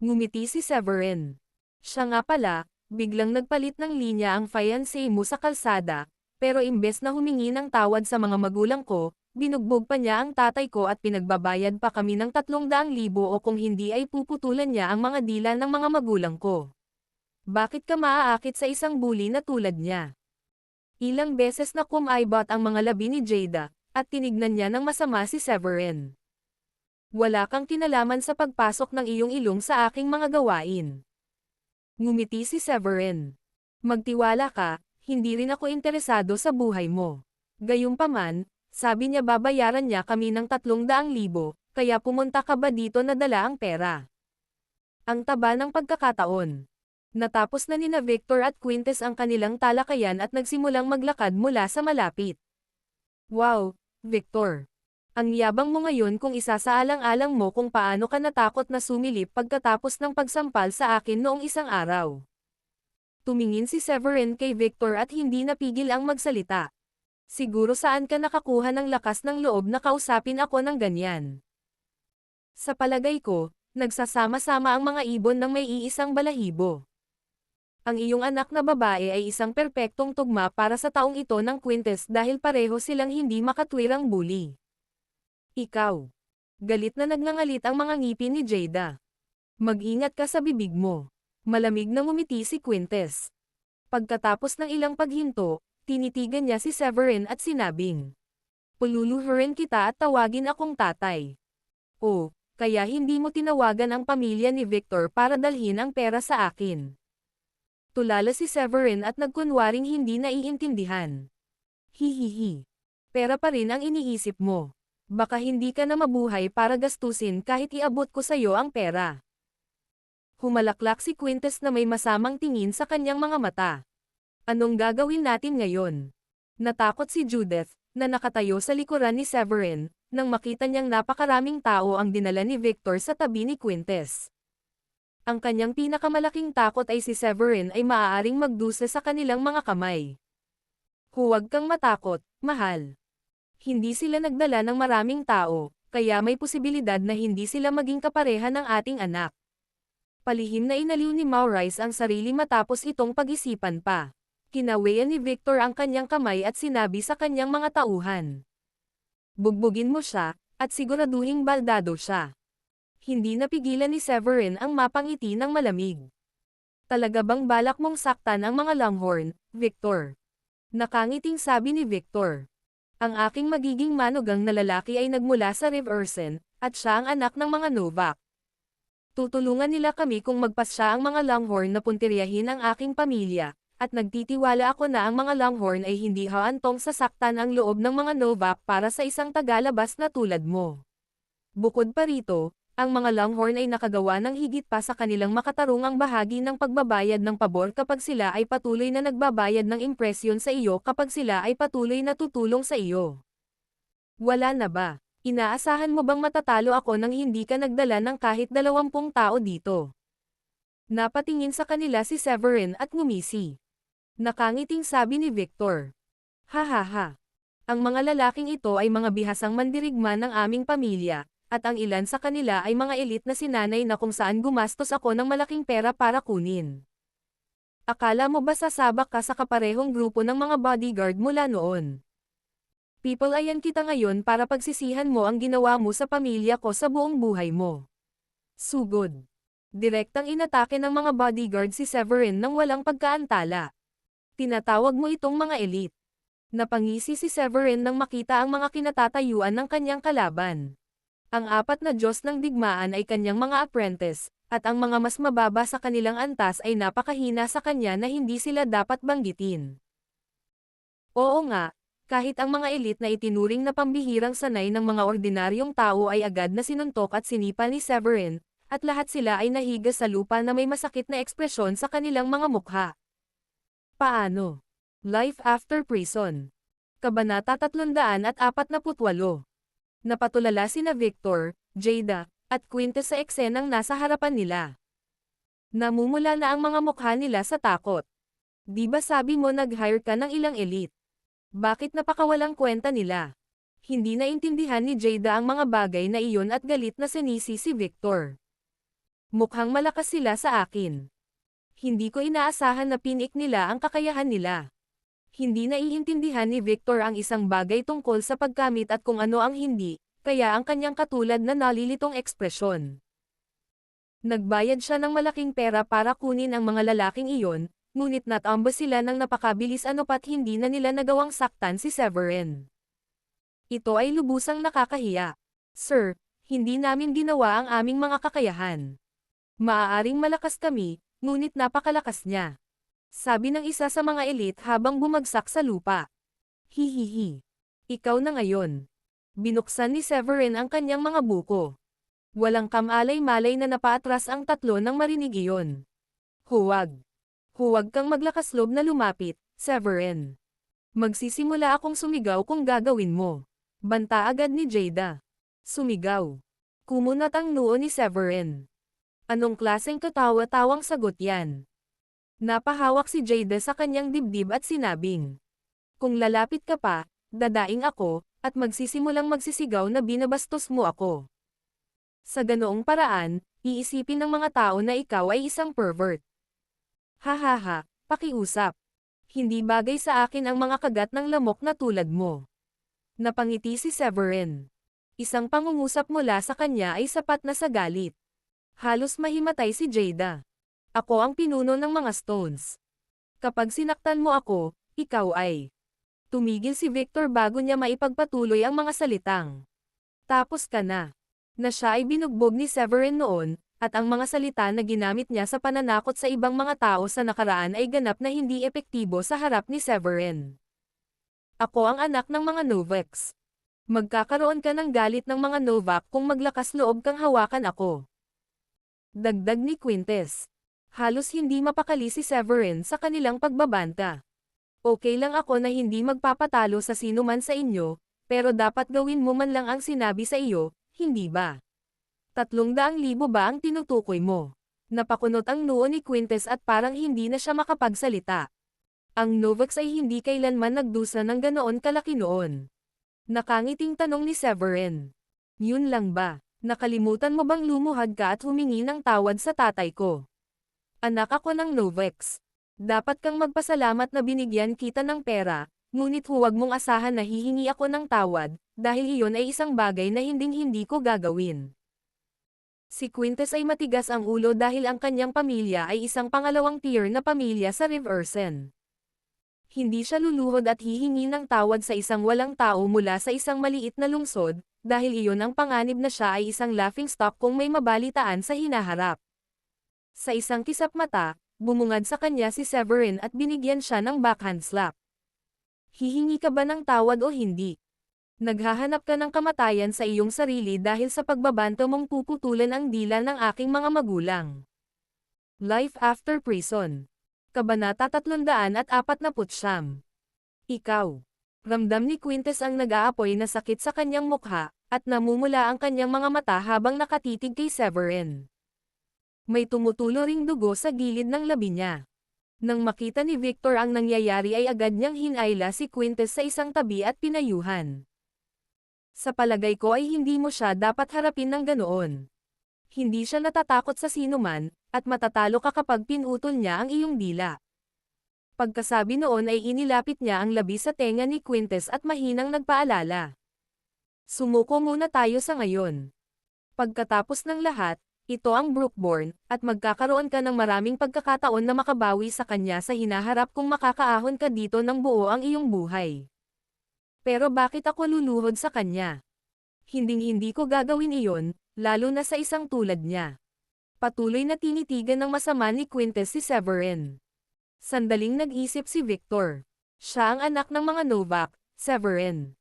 Ngumiti si Severin. "Siya nga pala, biglang nagpalit ng linya ang fiancé mo sa kalsada, pero imbes na humingi ng tawad sa mga magulang ko, binugbog pa niya ang tatay ko at pinagbabayad pa kami ng 300,000 o kung hindi ay puputulan niya ang mga dila ng mga magulang ko. Bakit ka maaakit sa isang bully na tulad niya?" Ilang beses na kumaibot ang mga labi ni Jada, at tinignan niya ng masama si Severin. "Wala kang kinalaman sa pagpasok ng iyong ilong sa aking mga gawain." Ngumiti si Severin. "Magtiwala ka, hindi rin ako interesado sa buhay mo. Gayunpaman, sabi niya babayaran niya kami ng 300,000, kaya pumunta ka ba dito na dala ang pera?" Ang taba ng pagkakataon. Natapos na nina Victor at Quintes ang kanilang talakayan at nagsimulang maglakad mula sa malapit. "Wow, Victor. Ang yabang mo ngayon kung isasaalang-alang mo kung paano ka natakot na sumilip pagkatapos ng pagsampal sa akin noong isang araw." Tumingin si Severin kay Victor at hindi napigil ang magsalita. "Siguro saan ka nakakuha ng lakas ng loob na kausapin ako ng ganyan? Sa palagay ko, nagsasama-sama ang mga ibon ng may iisang balahibo. Ang iyong anak na babae ay isang perpektong tugma para sa taong ito ng Quintes dahil pareho silang hindi makatwirang bully. Ikaw." Galit na nagngangalit ang mga ngipin ni Jada. "Mag-ingat ka sa bibig mo." Malamig na ngumiti si Quintes. Pagkatapos ng ilang paghinto, tinitigan niya si Severin at sinabing, "Pululuhurin kita at tawagin akong tatay. O, kaya hindi mo tinawagan ang pamilya ni Victor para dalhin ang pera sa akin?" Tulala si Severin at nagkunwaring hindi naiintindihan. "Hihihi. Pera pa rin ang iniisip mo. Baka hindi ka na mabuhay para gastusin kahit iabot ko sa'yo ang pera." Humalaklak si Quintes na may masamang tingin sa kanyang mga mata. "Anong gagawin natin ngayon?" Natakot si Judith, na nakatayo sa likuran ni Severin, nang makita niyang napakaraming tao ang dinala ni Victor sa tabi ni Quintes. Ang kanyang pinakamalaking takot ay si Severin ay maaaring magdusa sa kanilang mga kamay. "Huwag kang matakot, mahal. Hindi sila nagdala ng maraming tao, kaya may posibilidad na hindi sila maging kapareha ng ating anak. Palihim na inaliw ni Maurice ang sarili matapos itong pag-isipan pa. Kinawayan ni Victor ang kanyang kamay at sinabi sa kanyang mga tauhan. Bugbugin mo siya, at siguraduhing baldado siya. Hindi napigilan ni Severin ang mapangiti ng malamig. Talaga bang balak mong saktan ang mga Longhorn, Victor? Nakangiting sabi ni Victor. Ang aking magiging manugang na lalaki ay nagmula sa Riversen, at siya ang anak ng mga Novak. Tutulungan nila kami kung magpasya ang mga Longhorn na puntiryahin ang aking pamilya, at nagtitiwala ako na ang mga Longhorn ay hindi haantong sasaktan ang loob ng mga Novak para sa isang tagalabas na tulad mo. Bukod pa rito, ang mga Longhorn ay nakagawa ng higit pa sa kanilang makatarungang bahagi ng pagbabayad ng pabor kapag sila ay patuloy na nagbabayad ng impresyon sa iyo kapag sila ay patuloy na tutulong sa iyo. Wala na ba? Inaasahan mo bang matatalo ako nang hindi ka nagdala ng kahit 20 tao dito? Napatingin sa kanila si Severin at ngumisi. Nakangiting sabi ni Victor. Ha. Ang mga lalaking ito ay mga bihasang mandirigma ng aming pamilya, at ang ilan sa kanila ay mga elite na sinanay na kung saan gumastos ako ng malaking pera para kunin. Akala mo ba sasabak ka sa kaparehong grupo ng mga bodyguard mula noon? People-ayan kita ngayon para pagsisihan mo ang ginawa mo sa pamilya ko sa buong buhay mo. Sugod. Direktang inatake ng mga bodyguard si Severin nang walang pagkaantala. Tinatawag mo itong mga elite. Napangisi si Severin nang makita ang mga kinatatayuan ng kanyang kalaban. Ang 4 na Diyos ng digmaan ay kanyang mga apprentice, at ang mga mas mababa sa kanilang antas ay napakahina sa kanya na hindi sila dapat banggitin. Oo nga. Kahit ang mga elite na itinuring na pambihirang sanay ng mga ordinaryong tao ay agad na sinuntok at sinipa ni Severin, at lahat sila ay nahiga sa lupa na may masakit na ekspresyon sa kanilang mga mukha. Paano? Life after prison. Kabanata 348. Napatulala sina Victor, Jada, at Quintes sa eksenang nasa harapan nila. Namumula na ang mga mukha nila sa takot. Di ba sabi mo nag-hire ka ng ilang elite? Bakit napakawalang kwenta nila? Hindi naintindihan ni Jada ang mga bagay na iyon at galit na sinisi si Victor. Mukhang malakas sila sa akin. Hindi ko inaasahan na pinik nila ang kakayahan nila. Hindi naiintindihan ni Victor ang isang bagay tungkol sa pagkamit at kung ano ang hindi, kaya ang kanyang katulad na nalilitong ekspresyon. Nagbayad siya ng malaking pera para kunin ang mga lalaking iyon, ngunit natambas sila ng napakabilis ano't hindi na nila nagawang saktan si Severin. Ito ay lubusang nakakahiya. Sir, hindi namin ginawa ang aming mga kakayahan. Maaaring malakas kami, ngunit napakalakas niya. Sabi ng isa sa mga elite habang bumagsak sa lupa. Hihihi. Ikaw na ngayon. Binuksan ni Severin ang kanyang mga buko. Walang kamalay-malay na napaatras ang tatlo nang marinig iyon. Huwag. Huwag kang maglakasloob na lumapit, Severin. Magsisimula akong sumigaw kung gagawin mo. Banta agad ni Jada. Sumigaw. Kumunat ang noo ni Severin. Anong klaseng katawa-tawang sagot yan? Napahawak si Jada sa kanyang dibdib at sinabing, kung lalapit ka pa, dadaing ako, at magsisimulang magsisigaw na binabastos mo ako. Sa ganoong paraan, iisipin ng mga tao na ikaw ay isang pervert. Hahaha, pakiusap. Hindi bagay sa akin ang mga kagat ng lamok na tulad mo. Napangiti si Severin. Isang pangungusap mula sa kanya ay sapat na sa galit. Halos mahimatay si Jada. Ako ang pinuno ng mga Stones. Kapag sinaktan mo ako, ikaw ay. Tumigil si Victor bago niya maipagpatuloy ang mga salitang. Tapos ka na. Na siya ay binugbog ni Severin noon, at ang mga salita na ginamit niya sa pananakot sa ibang mga tao sa nakaraan ay ganap na hindi epektibo sa harap ni Severin. Ako ang anak ng mga Novaks. Magkakaroon ka ng galit ng mga Novak kung maglakas loob kang hawakan ako. Dagdag ni Quintes. Halos hindi mapakali si Severin sa kanilang pagbabanta. Okay lang ako na hindi magpapatalo sa sino man sa inyo, pero dapat gawin mo man lang ang sinabi sa iyo, hindi ba? 300,000 ba ang tinutukoy mo? Napakunot ang noo ni Quintes at parang hindi na siya makapagsalita. Ang Novaks ay hindi kailanman nagdusa ng ganoon kalaki noon. Nakangiting tanong ni Severin. Yun lang ba? Nakalimutan mo bang lumuhad ka at humingi ng tawad sa tatay ko? Anak ako ng Novex. Dapat kang magpasalamat na binigyan kita ng pera, ngunit huwag mong asahan na hihingi ako ng tawad, dahil iyon ay isang bagay na hinding-hindi ko gagawin. Si Quintes ay matigas ang ulo dahil ang kanyang pamilya ay isang pangalawang tier na pamilya sa Riversen. Hindi siya luluhod at hihingi ng tawad sa isang walang tao mula sa isang maliit na lungsod, dahil iyon ang panganib na siya ay isang laughingstock kung may mabalitaan sa hinaharap. Sa isang kisap mata, bumungad sa kanya si Severin at binigyan siya ng backhand slap. Hihingi ka ba ng tawad o hindi? Naghahanap ka ng kamatayan sa iyong sarili dahil sa pagbabanto mong puputulan ang dila ng aking mga magulang. Life After Prison. Kabanata 349. Ikaw. Ramdam ni Quintes ang nag-aapoy na sakit sa kanyang mukha, at namumula ang kanyang mga mata habang nakatitig kay Severin. May tumutulo ring dugo sa gilid ng labi niya. Nang makita ni Victor ang nangyayari ay agad niyang hinayla si Quintes sa isang tabi at pinayuhan. Sa palagay ko ay hindi mo siya dapat harapin ng ganoon. Hindi siya natatakot sa sinuman, at matatalo ka kapag pinutol niya ang iyong dila. Pagkasabi noon ay inilapit niya ang labi sa tenga ni Quintes at mahinang nagpaalala. Sumuko muna tayo sa ngayon. Pagkatapos ng lahat, ito ang Brookborn, at magkakaroon ka ng maraming pagkakataon na makabawi sa kanya sa hinaharap kung makakaahon ka dito ng buo ang iyong buhay. Pero bakit ako luluhod sa kanya? Hinding-hindi ko gagawin iyon, lalo na sa isang tulad niya. Patuloy na tinitigan ng masama ni Quintes si Severin. Sandaling nag-isip si Victor. Siya ang anak ng mga Novak, Severin.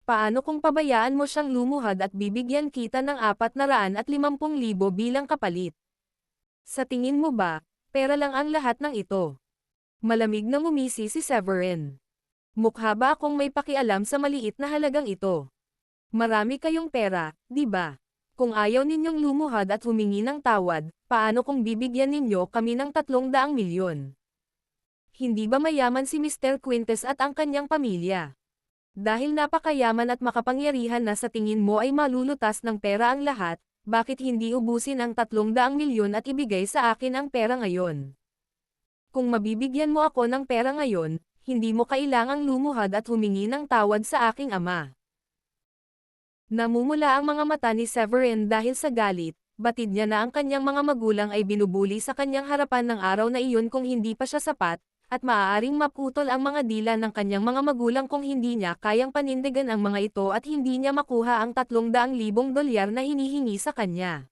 Paano kung pabayaan mo siyang lumuhad at bibigyan kita ng 450,000 bilang kapalit? Sa tingin mo ba, pera lang ang lahat ng ito? Malamig na ngumisi si Severin. Mukha ba akong may pakialam sa maliit na halagang ito? Marami kayong pera, di ba? Kung ayaw ninyong lumuhad at humingi ng tawad, paano kung bibigyan ninyo kami ng 300 milyon? Hindi ba mayaman si Mr. Quintes at ang kanyang pamilya? Dahil napakayaman at makapangyarihan na sa tingin mo ay malulutas ng pera ang lahat, bakit hindi ubusin ang 300 milyon at ibigay sa akin ang pera ngayon? Kung mabibigyan mo ako ng pera ngayon, hindi mo kailangang lumuhad at humingi ng tawad sa aking ama. Namumula ang mga mata ni Severin dahil sa galit, batid niya na ang kanyang mga magulang ay binubuli sa kanyang harapan ng araw na iyon kung hindi pa siya sapat, at maaaring maputol ang mga dila ng kanyang mga magulang kung hindi niya kayang panindigan ang mga ito at hindi niya makuha ang 300,000 dolyar na hinihingi sa kanya.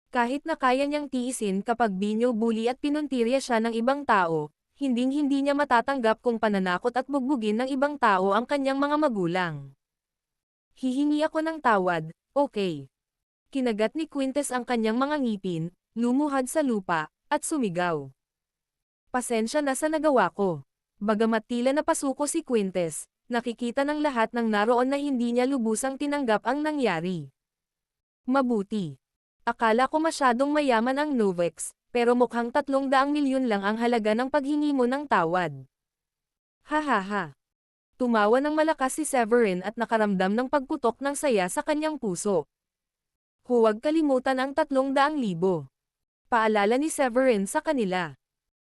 Kahit na kaya niyang tiisin kapag binubuli at pinuntirya siya ng ibang tao, hinding-hindi niya matatanggap kung pananakot at bugbugin ng ibang tao ang kanyang mga magulang. Hihingi ako ng tawad, okay. Kinagat ni Quintes ang kanyang mga ngipin, lumuhad sa lupa, at sumigaw. Pasensya na sa nagawa ko. Bagamat tila napasuko si Quintes, nakikita ng lahat ng naroon na hindi niya lubusang tinanggap ang nangyari. Mabuti. Akala ko masyadong mayaman ang Novex, pero mukhang 300 milyon lang ang halaga ng paghingi mo ng tawad. Hahaha. Tumawa ng malakas si Severin at nakaramdam ng pagputok ng saya sa kanyang puso. Huwag kalimutan ang 300,000. Paalala ni Severin sa kanila.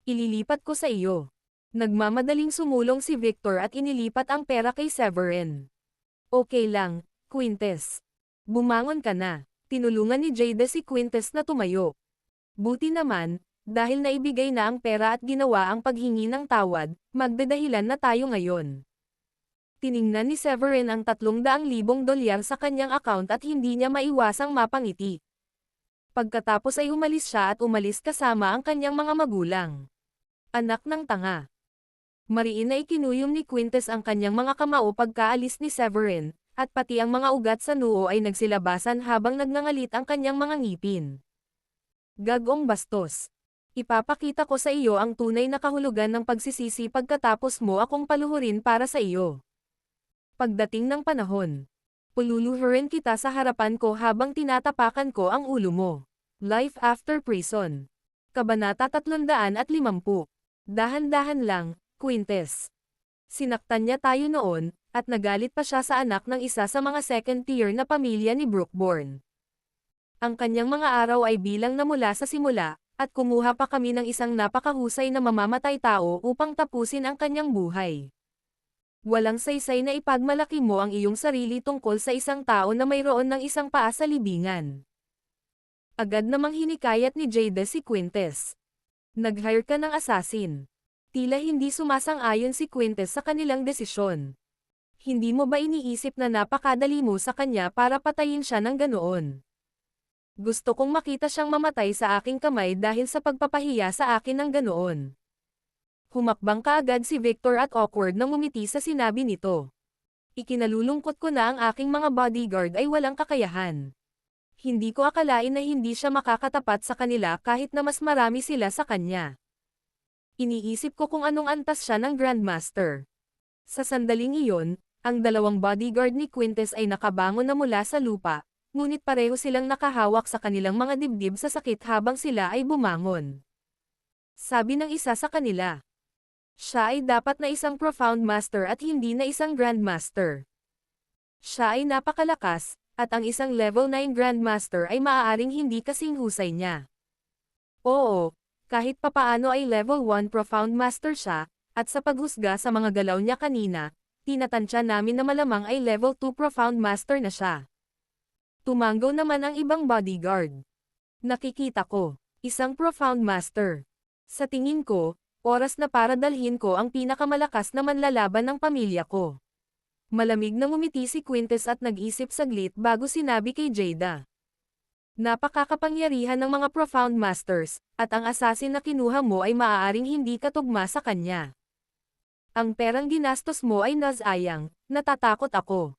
Ililipat ko sa iyo. Nagmamadaling sumulong si Victor at inilipat ang pera kay Severin. Okay lang, Quintes. Bumangon ka na. Tinulungan ni Jade si Quintes na tumayo. Buti naman, dahil naibigay na ang pera at ginawa ang paghingi ng tawad, magdadahilan na tayo ngayon. Tiningnan ni Severin ang 300,000 dolyar sa kanyang account at hindi niya maiwasang mapangiti. Pagkatapos ay umalis siya at umalis kasama ang kanyang mga magulang. Anak ng tanga. Mariin na ikinuyom ni Quintes ang kanyang mga kamao pagkaalis ni Severin, at pati ang mga ugat sa noo ay nagsilabasan habang nagngangalit ang kanyang mga ngipin. Gagong bastos. Ipapakita ko sa iyo ang tunay na kahulugan ng pagsisisi pagkatapos mo akong paluhurin para sa iyo. Pagdating ng panahon, pululuhurin kita sa harapan ko habang tinatapakan ko ang ulo mo. Life After Prison. Kabanata 350. Dahan-dahan lang, Quintes. Sinaktan niya tayo noon, at nagalit pa siya sa anak ng isa sa mga second-tier na pamilya ni Brookborn. Ang kanyang mga araw ay bilang na mula sa simula, at kumuha pa kami ng isang napakahusay na mamamatay tao upang tapusin ang kanyang buhay. Walang saysay na ipagmalaki mo ang iyong sarili tungkol sa isang tao na mayroon ng isang paa sa libingan. Agad namang hinikayat ni Jada si Quintes. Nag-hire ka ng assassin. Tila hindi sumasang-ayon si Quintes sa kanilang desisyon. Hindi mo ba iniisip na napakadali mo sa kanya para patayin siya ng ganoon? Gusto kong makita siyang mamatay sa aking kamay dahil sa pagpapahiya sa akin ng ganoon. Humakbang kaagad si Victor at awkward na ngumiti sa sinabi nito. Ikinalulungkot ko na ang aking mga bodyguard ay walang kakayahan. Hindi ko akalain na hindi siya makakatapat sa kanila kahit na mas marami sila sa kanya. Iniisip ko kung anong antas siya ng Grandmaster. Sa sandaling iyon, ang dalawang bodyguard ni Quintes ay nakabangon na mula sa lupa, ngunit pareho silang nakahawak sa kanilang mga dibdib sa sakit habang sila ay bumangon. Sabi ng isa sa kanila. Siya ay dapat na isang Profound Master at hindi na isang Grandmaster. Siya ay napakalakas, at ang isang Level 9 Grandmaster ay maaaring hindi kasing husay niya. Oo, kahit papaano ay Level 1 Profound Master siya, at sa paghusga sa mga galaw niya kanina, tinatansya namin na malamang ay Level 2 Profound Master na siya. Tumanggaw naman ang ibang bodyguard. Nakikita ko, isang Profound Master. Sa tingin ko, oras na para dalhin ko ang pinakamalakas na manlalaban ng pamilya ko. Malamig na ngumiti si Quintes at nag-isip saglit bago sinabi kay Jada. Napakakapangyarihan ng mga Profound Masters, at ang assassin na kinuha mo ay maaaring hindi katugma sa kanya. Ang perang ginastos mo ay nasayang, natatakot ako.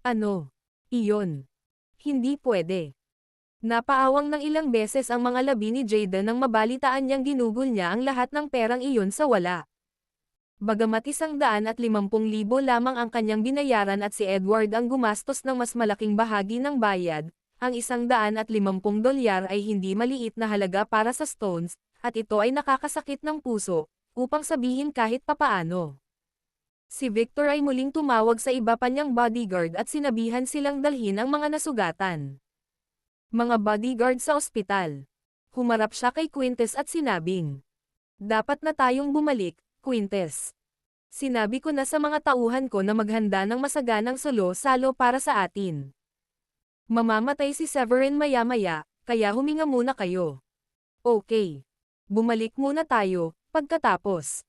Ano? Iyon. Hindi pwede. Napaawang ng ilang beses ang mga labi ni Jada nang mabalitaan niyang ginugol niya ang lahat ng perang iyon sa wala. Bagamat 150,000 lamang ang kanyang binayaran at si Edward ang gumastos ng mas malaking bahagi ng bayad, ang $150 ay hindi maliit na halaga para sa Stones, at ito ay nakakasakit ng puso, upang sabihin kahit papaano. Si Victor ay muling tumawag sa iba pa niyang bodyguard at sinabihan silang dalhin ang mga nasugatan. Mga bodyguard sa ospital. Humarap siya kay Quintes at sinabing, dapat na tayong bumalik, Quintes. Sinabi ko na sa mga tauhan ko na maghanda ng masaganang salo-salo para sa atin. Mamamatay si Severin maya-maya, kaya huminga muna kayo. Okay. Bumalik muna tayo, pagkatapos.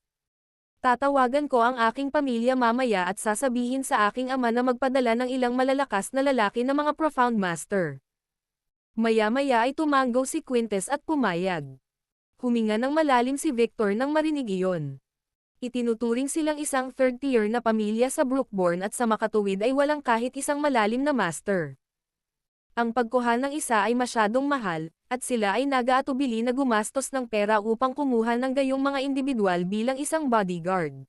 Tatawagan ko ang aking pamilya mamaya at sasabihin sa aking ama na magpadala ng ilang malalakas na lalaki na mga Profound Master. Maya-maya ay tumanggaw si Quintes at pumayag. Huminga ng malalim si Victor nang marinig iyon. Itinuturing silang isang third-tier na pamilya sa Brookborn at sa makatuwid ay walang kahit isang malalim na master. Ang pagkuha ng isa ay masyadong mahal, at sila ay nag-aatubili na gumastos ng pera upang kumuha ng gayong mga individual bilang isang bodyguard.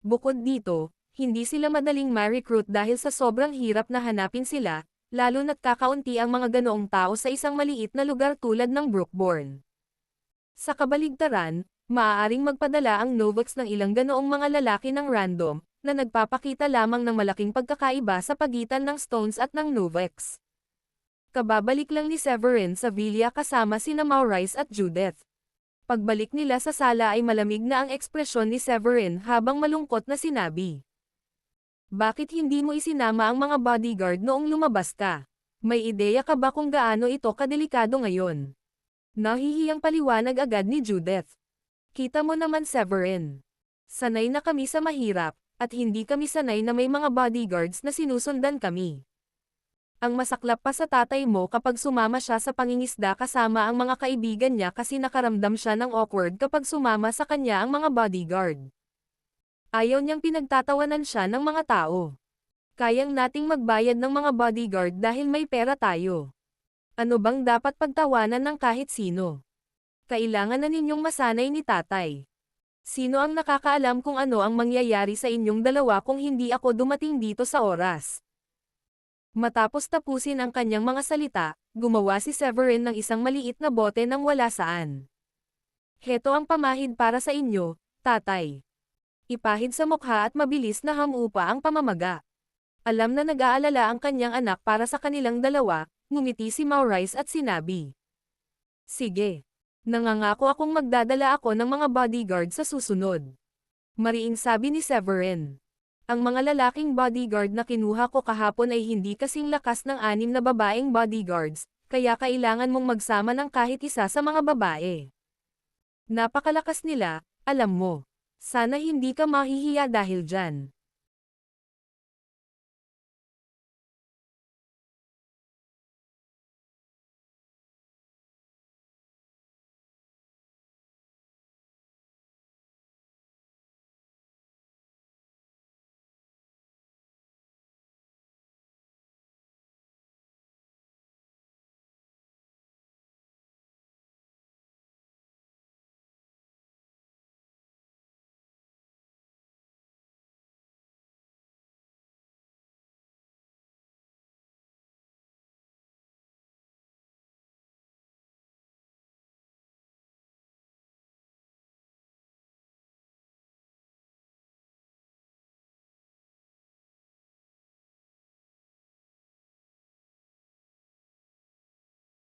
Bukod dito, hindi sila madaling ma-recruit dahil sa sobrang hirap na hanapin sila, lalo na't kakaunti ang mga ganoong tao sa isang maliit na lugar tulad ng Brookborn. Sa kabaligtaran, maaaring magpadala ang Novex ng ilang ganoong mga lalaki ng random, na nagpapakita lamang ng malaking pagkakaiba sa pagitan ng Stones at ng Novex. Kababalik lang ni Severin sa villa kasama sina Maurice at Judith. Pagbalik nila sa sala ay malamig na ang ekspresyon ni Severin habang malungkot na sinabi. Bakit hindi mo isinama ang mga bodyguard noong lumabas ka? May ideya ka ba kung gaano ito kadelikado ngayon? Nahihiyang paliwanag agad ni Judith. Kita mo naman Severin. Sanay na kami sa mahirap, at hindi kami sanay na may mga bodyguards na sinusundan kami. Ang masaklap pa sa tatay mo kapag sumama siya sa pangingisda kasama ang mga kaibigan niya kasi nakaramdam siya ng awkward kapag sumama sa kanya ang mga bodyguard. Ayaw niyang pinagtatawanan siya ng mga tao. Kayang nating magbayad ng mga bodyguard dahil may pera tayo. Ano bang dapat pagtawanan ng kahit sino? Kailangan na ninyong masanay ni tatay. Sino ang nakakaalam kung ano ang mangyayari sa inyong dalawa kung hindi ako dumating dito sa oras? Matapos tapusin ang kanyang mga salita, gumawa si Severin ng isang maliit na bote ng wala saan. Heto ang pamahid para sa inyo, tatay. ipahid sa mukha at mabilis na hamupa ang pamamaga. Alam na nag-aalala ang kanyang anak para sa kanilang dalawa, ngumiti si Maurice at sinabi. Sige. Nangangako akong magdadala ako ng mga bodyguard sa susunod. Mariing sabi ni Severin. Ang mga lalaking bodyguard na kinuha ko kahapon ay hindi kasing lakas ng 6 na babaeng bodyguards, kaya kailangan mong magsama ng kahit isa sa mga babae. Napakalakas nila, alam mo. Sana hindi ka mahihiya dahil dyan.